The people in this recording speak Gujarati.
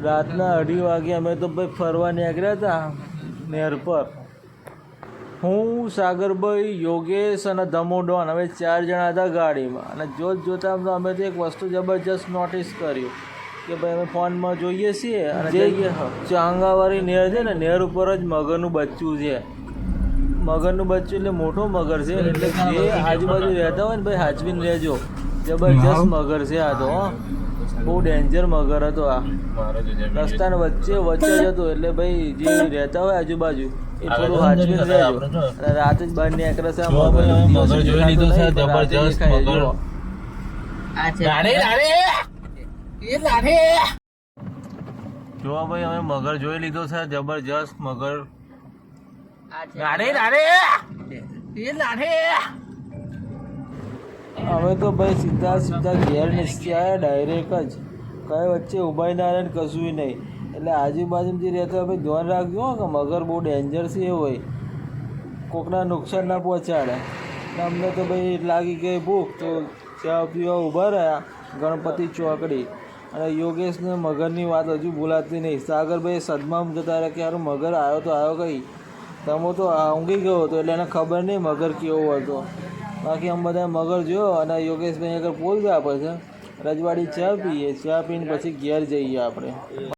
રાતના 2:30 વાગે અમે તો ભાઈ ફરવા નીકળ્યા હતા નહેર પર. હું, સાગરભાઈ, યોગેશ અને ધમોડોન અમે 4 જણા હતા ગાડીમાં. અને જોતાં અમે તો એક વસ્તુ જબરજસ્ત નોટિસ કર્યું કે ભાઈ અમે ફોનમાં જોઈએ છીએ અને જે ચાંગાવાળી નહેર છે ને, નહેર ઉપર જ મગરનું બચ્ચું છે. મગરનું બચ્ચું એટલે મોટો મગર છે. એટલે જે આજુબાજુ રહેતા હોય ને ભાઈ હાચવીને રહેજો. જબરજસ્ત મગર છે આ તો. બહુ ડેન્જર મગર હતો આ. રસ્તાને વચ્ચે જ હતો. એટલે ભાઈ જે રહેતા હોય આજુબાજુ એ થોડું હાચવીને રહેજો. અને રાતે જ બહાર નીકળે છે. મગર જોઈ લીધો છે જબરજસ્ત મગર. જો ભાઈ અમે મગર જોઈ લીધો છે જબરજસ્ત મગર. અમે તો ભાઈ સીધા ઘેર નીચે આવ્યા ડાયરેક્ટ જ. કઈ વચ્ચે ઉભા ના રહે ને કશું નહીં. એટલે આજુબાજુ જે રહેતા હોય ભાઈ ધ્યાન રાખજો કે મગર બહુ ડેન્જર છે એ હોય. કોકના નુકસાન ના પહોંચાડે. અમને તો ભાઈ લાગી ગઈ ભૂખ તો ચા પીવા ઊભા રહ્યા ગણપતિ ચોકડી. અને યોગેશને મગરની વાત હજુ ભૂલાતી નહીં. સાગરભાઈ સદમામ જતા રહ્યા કે યાર મગર આવ્યો તો આવ્યો કઈ. તમે તો ઊંઘી ગયો હતો એટલે એને ખબર નહીં મગર કેવો હતો. બાકી અમે બધા મગર જોયો. અને યોગેશભાઈ આગળ પોલ ગયા પછી રજવાડી ચા પીએ. ચા પીને પછી ઘેર જઈએ આપણે.